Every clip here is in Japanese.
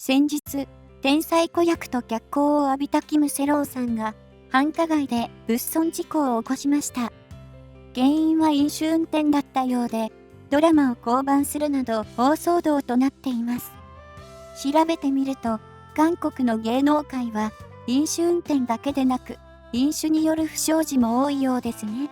先日、天才子役と脚光を浴びたキム・セロンさんが、繁華街で物損事故を起こしました。原因は飲酒運転だったようで、ドラマを降板するなど大騒動となっています。調べてみると、韓国の芸能界は、飲酒運転だけでなく、飲酒による不祥事も多いようですね。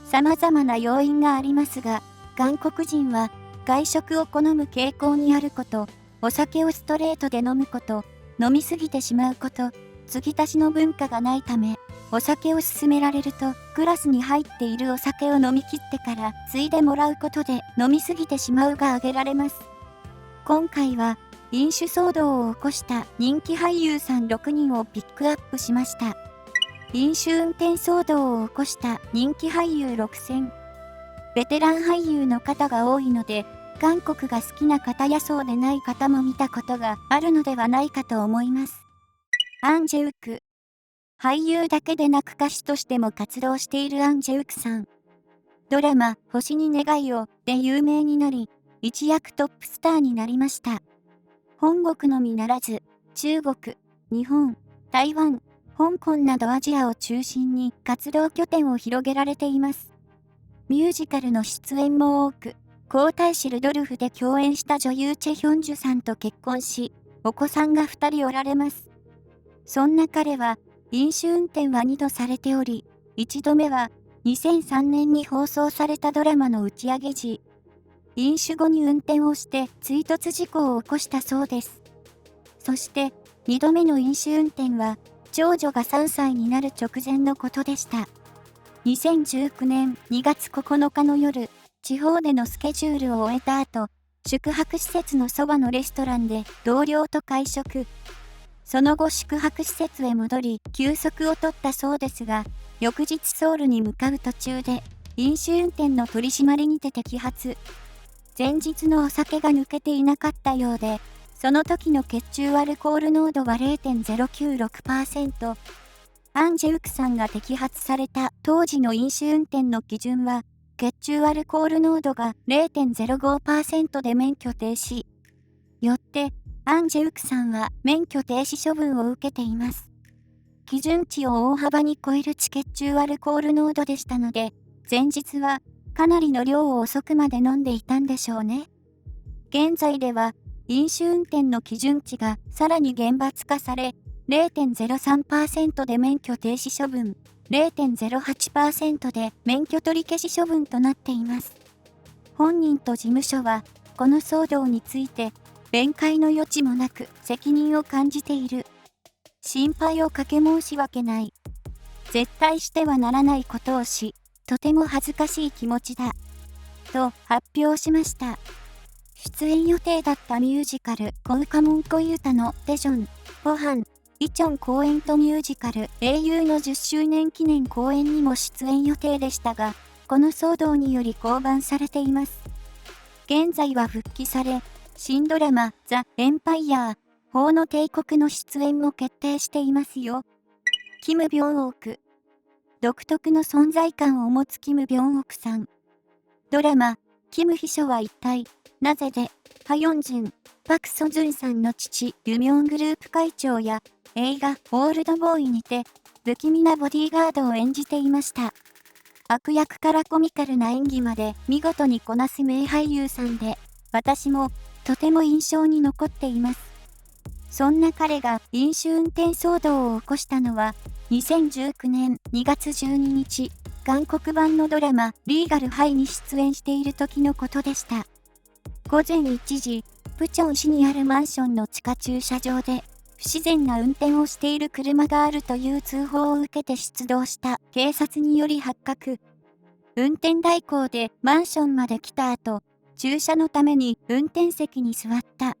様々な要因がありますが、韓国人は外食を好む傾向にあること、お酒をストレートで飲むこと、飲みすぎてしまうこと、継ぎ足しの文化がないため、お酒を勧められると、グラスに入っているお酒を飲み切ってから継いでもらうことで飲みすぎてしまうが挙げられます。今回は、飲酒騒動を起こした人気俳優さん6人をピックアップしました。飲酒運転騒動を起こした人気俳優6選。ベテラン俳優の方が多いので、韓国が好きな方やそうでない方も見たことがあるのではないかと思います。アン・ジェウク。俳優だけでなく歌手としても活動しているアン・ジェウクさん。ドラマ、星に願いをで有名になり、一躍トップスターになりました。本国のみならず、中国、日本、台湾、香港などアジアを中心に活動拠点を広げられています。ミュージカルの出演も多く、皇太子ルドルフで共演した女優チェ・ヒョンジュさんと結婚し、お子さんが2人おられます。そんな彼は、飲酒運転は2度されており、1度目は2003年に放送されたドラマの打ち上げ時、飲酒後に運転をして追突事故を起こしたそうです。そして2度目の飲酒運転は長女が3歳になる直前のことでした。2019年2月9日の夜、地方でのスケジュールを終えた後、宿泊施設のそばのレストランで同僚と会食。その後宿泊施設へ戻り休息を取ったそうですが、翌日ソウルに向かう途中で飲酒運転の取り締まりにて摘発。前日のお酒が抜けていなかったようで、その時の血中アルコール濃度は 0.096%。アン・ジェウクさんが摘発された当時の飲酒運転の基準は、血中アルコール濃度が 0.05% で免許停止。よって、アン・ジェウクさんは免許停止処分を受けています。基準値を大幅に超える血中アルコール濃度でしたので、前日はかなりの量を遅くまで飲んでいたんでしょうね。現在では、飲酒運転の基準値がさらに厳罰化され、0.03% で免許停止処分、0.08% で免許取り消し処分となっています。本人と事務所は、この騒動について、弁解の余地もなく責任を感じている。心配をかけ申し訳ない。絶対してはならないことをし、とても恥ずかしい気持ちだ。と発表しました。出演予定だったミュージカル、コウカモンコユタのテジョン、ポハン、イチョン公演とミュージカル、英雄の10周年記念公演にも出演予定でしたが、この騒動により降板されています。現在は復帰され、新ドラマ、ザ・エンパイアー、法の帝国の出演も決定していますよ。キム・ビョンオク。独特の存在感を持つキム・ビョンオクさん。ドラマ、キム秘書は一体、なぜで、ハヨンジュン、パク・ソジュンさんの父、ユミョングループ会長や、映画、オールドボーイにて、不気味なボディーガードを演じていました。悪役からコミカルな演技まで見事にこなす名俳優さんで、私もとても印象に残っています。そんな彼が飲酒運転騒動を起こしたのは、2019年2月12日、韓国版のドラマ、リーガルハイに出演している時のことでした。午前1時、プチョン市にあるマンションの地下駐車場で、不自然な運転をしている車があるという通報を受けて出動した警察により発覚。運転代行でマンションまで来た後、駐車のために運転席に座った。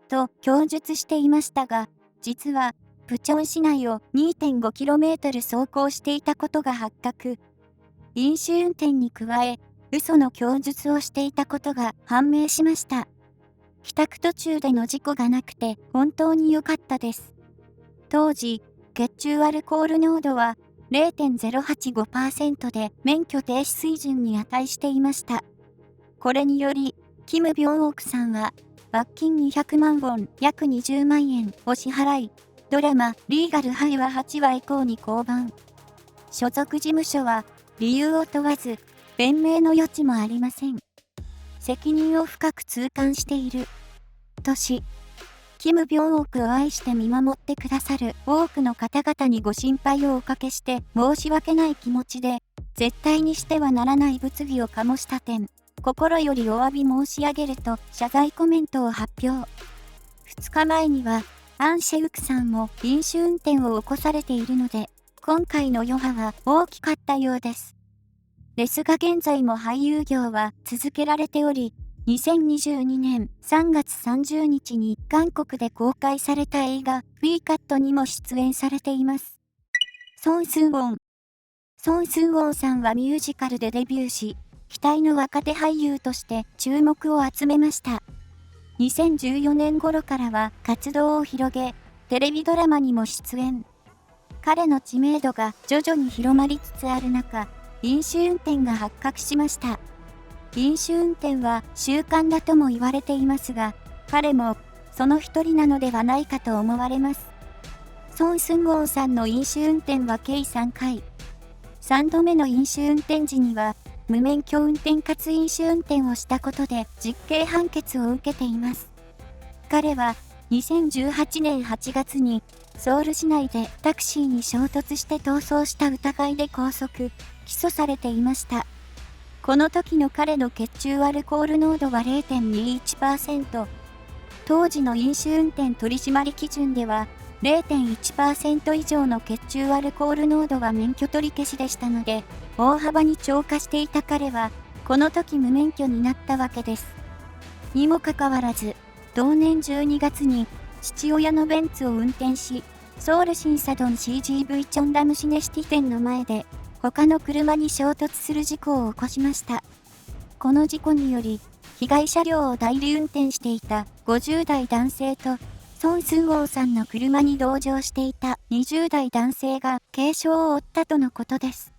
と供述していましたが、実は、プチョン市内を 2.5km 走行していたことが発覚。飲酒運転に加え、嘘の供述をしていたことが判明しました。帰宅途中での事故がなくて本当に良かったです。当時、血中アルコール濃度は 0.085% で免許停止水準に値していました。これにより、キム・ビョンオクさんは罰金200万ウォン、約20万円を支払い、ドラマ、リーガルハイは8話以降に降板。所属事務所は、理由を問わず、弁明の余地もありません。責任を深く痛感している。とし、キム・ビョンオクを愛して見守ってくださる多くの方々にご心配をおかけして申し訳ない気持ちで、絶対にしてはならない物議を醸した点、心よりお詫び申し上げると謝罪コメントを発表。2日前には、アン・シェウクさんも飲酒運転を起こされているので、今回の余波は大きかったようです。ですが現在も俳優業は続けられており、2022年3月30日に韓国で公開された映画フィーカットにも出演されています。ソン・スンウォン。ソン・スンウォンさんはミュージカルでデビューし、期待の若手俳優として注目を集めました。2014年頃からは活動を広げ、テレビドラマにも出演。彼の知名度が徐々に広まりつつある中、飲酒運転が発覚しました。飲酒運転は習慣だとも言われていますが、彼もその一人なのではないかと思われます。ソン・スンウォンさんの飲酒運転は計3回。3度目の飲酒運転時には、無免許運転かつ飲酒運転をしたことで実刑判決を受けています。彼は2018年8月にソウル市内でタクシーに衝突して逃走した疑いで拘束・起訴されていました。この時の彼の血中アルコール濃度は 0.21%。当時の飲酒運転取締基準では 0.1% 以上の血中アルコール濃度は免許取り消しでしたので、大幅に超過していた彼は、この時無免許になったわけです。にもかかわらず、同年12月に父親のベンツを運転し、ソウルシンサドン CGV チョンダムシネシティ店の前で、他の車に衝突する事故を起こしました。この事故により、被害車両を代理運転していた50代男性と、ソン・スンウォンさんの車に同乗していた20代男性が軽傷を負ったとのことです。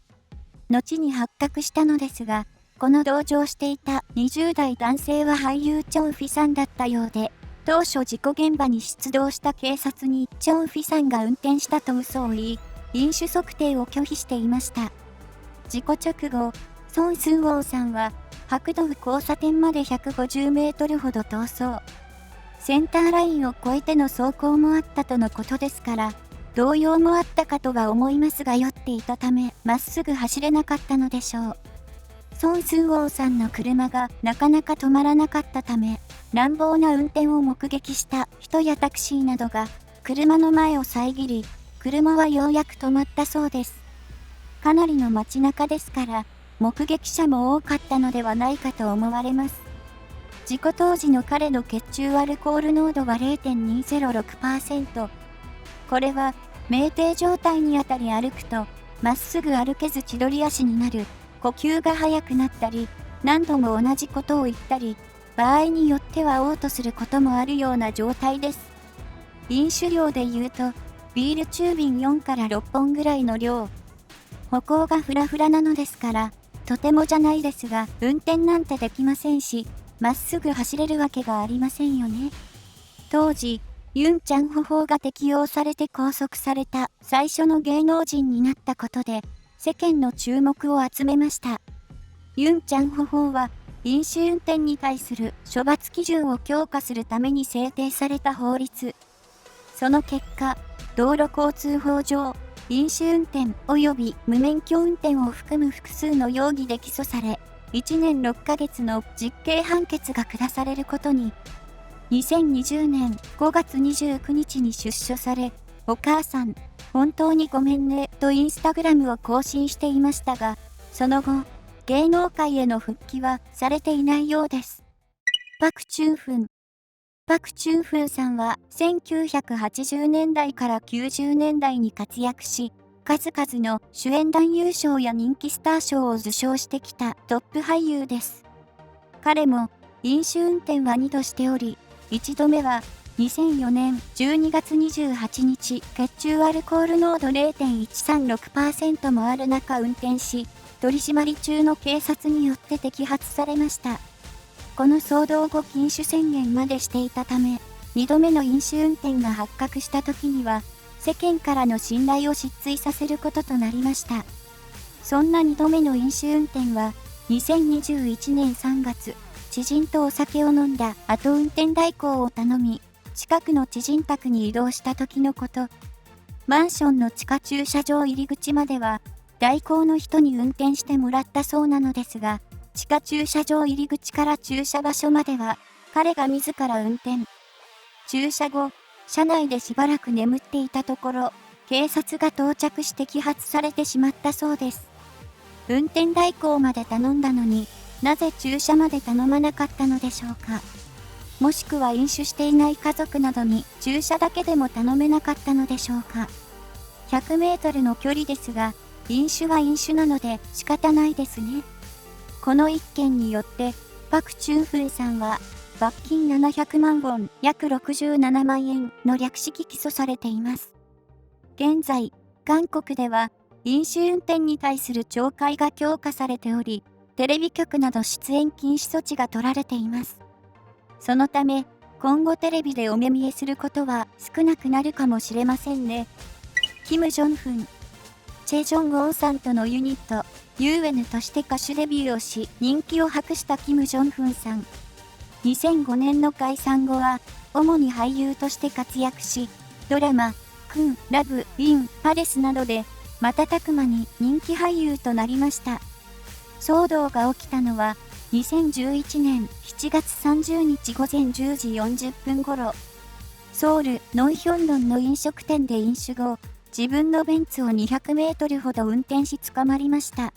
後に発覚したのですが、この同乗していた20代男性は俳優チョン・フィさんだったようで、当初事故現場に出動した警察にチョン・フィさんが運転したと嘘を言い、飲酒測定を拒否していました。事故直後、ソン・スンウォンさんは白道交差点まで150メートルほど逃走。センターラインを越えての走行もあったとのことですから、動揺もあったかとは思いますが酔っていたため、まっすぐ走れなかったのでしょう。ソン・スンウォンさんの車がなかなか止まらなかったため、乱暴な運転を目撃した人やタクシーなどが車の前を遮り、車はようやく止まったそうです。かなりの街中ですから、目撃者も多かったのではないかと思われます。事故当時の彼の血中アルコール濃度は 0.206%。これは、酩酊状態にあたり歩くと、まっすぐ歩けず千鳥足になる、呼吸が速くなったり、何度も同じことを言ったり、場合によっては嘔吐することもあるような状態です。飲酒量で言うと、ビール中瓶4から6本ぐらいの量。歩行がフラフラなのですから、とてもじゃないですが、運転なんてできませんし、まっすぐ走れるわけがありませんよね。当時、ユン・チャンホ法が適用されて拘束された最初の芸能人になったことで、世間の注目を集めました。ユン・チャンホ法は、飲酒運転に対する処罰基準を強化するために制定された法律。その結果、道路交通法上、飲酒運転及び無免許運転を含む複数の容疑で起訴され、1年6ヶ月の実刑判決が下されることに、2020年5月29日に出所され、お母さん、本当にごめんねとインスタグラムを更新していましたが、その後、芸能界への復帰はされていないようです。パク・チュンフン。パク・チュンフンさんは1980年代から90年代に活躍し、数々の主演男優賞や人気スター賞を受賞してきたトップ俳優です。彼も飲酒運転は2度しており、1度目は2004年12月28日、血中アルコール濃度 0.136% もある中運転し、取り締まり中の警察によって摘発されました。この騒動後禁酒宣言までしていたため、2度目の飲酒運転が発覚した時には、世間からの信頼を失墜させることとなりました。そんな2度目の飲酒運転は、2021年3月、知人とお酒を飲んだ後運転代行を頼み、近くの知人宅に移動した時のこと。マンションの地下駐車場入り口までは、代行の人に運転してもらったそうなのですが、地下駐車場入り口から駐車場所までは、彼が自ら運転。駐車後、車内でしばらく眠っていたところ、警察が到着して揮発されてしまったそうです。運転代行まで頼んだのに、なぜ駐車まで頼まなかったのでしょうか。もしくは飲酒していない家族などに駐車だけでも頼めなかったのでしょうか。100メートルの距離ですが、飲酒は飲酒なので仕方ないですね。この一件によって、パク・チュンフンさんは、罰金700万ウォン、約67万円の略式起訴されています。現在、韓国では、飲酒運転に対する懲戒が強化されており、テレビ局など出演禁止措置が取られています。そのため、今後テレビでお目見えすることは少なくなるかもしれませんね。キム・ジョンフン、チェ・ジョンウォンさんとのユニット、UN として歌手デビューをし、人気を博したキム・ジョンフンさん。2005年の解散後は、主に俳優として活躍し、ドラマ、クン、ラブ、ウィン、パレスなどで、瞬く間に人気俳優となりました。騒動が起きたのは、2011年7月30日午前10時40分頃、ソウル・ノンヒョンドンの飲食店で飲酒後、自分のベンツを200メートルほど運転し捕まりました。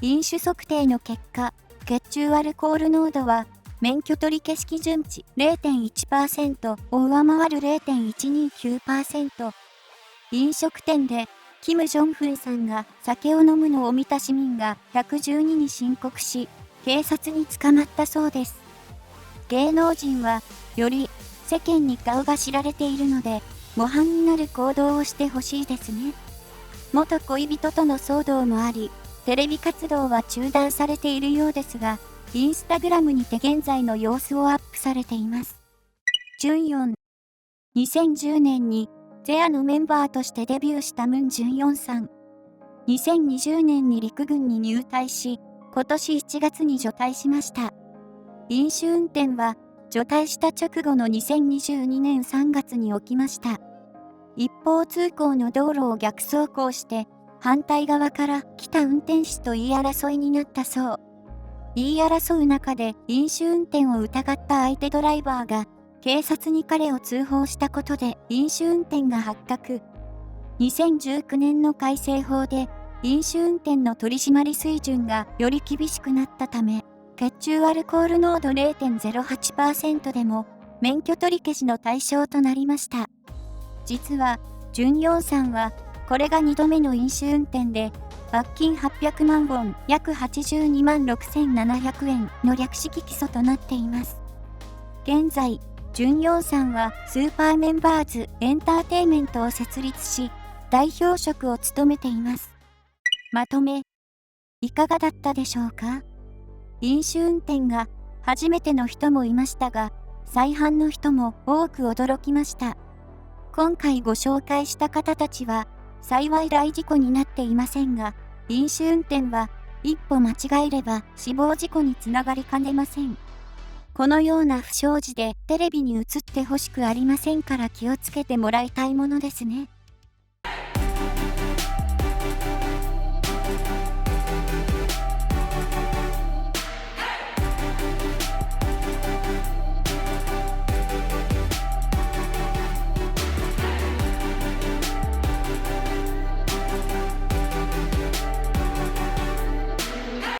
飲酒測定の結果、血中アルコール濃度は、免許取り消し基準値 0.1% を上回る 0.129%。飲食店で、キム・ジョンフンさんが酒を飲むのを見た市民が112に申告し、警察に捕まったそうです。芸能人は、より世間に顔が知られているので、模範になる行動をしてほしいですね。元恋人との騒動もあり、テレビ活動は中断されているようですが、インスタグラムにて現在の様子をアップされています。ジュンヨン。2010年に、ゼアのメンバーとしてデビューしたムン・ジュンヨンさん。2020年に陸軍に入隊し、今年1月に除隊しました。飲酒運転は、除隊した直後の2022年3月に起きました。一方通行の道路を逆走行して、反対側から来た運転手と言い争いになったそう。言い争う中で飲酒運転を疑った相手ドライバーが、警察に彼を通報したことで飲酒運転が発覚。2019年の改正法で飲酒運転の取り締まり水準がより厳しくなったため、血中アルコール濃度 0.08% でも免許取り消しの対象となりました。実は、ジュンヨンさんはこれが2度目の飲酒運転で、罰金800万ウォン約82万6700円の略式起訴となっています。現在、ジュンヨンさんはスーパーメンバーズエンターテイメントを設立し、代表職を務めています。まとめ、いかがだったでしょうか？飲酒運転が初めての人もいましたが、再犯の人も多く驚きました。今回ご紹介した方たちは、幸い大事故になっていませんが、飲酒運転は一歩間違えれば死亡事故につながりかねません。このような不祥事でテレビに映ってほしくありませんから気をつけてもらいたいものですね。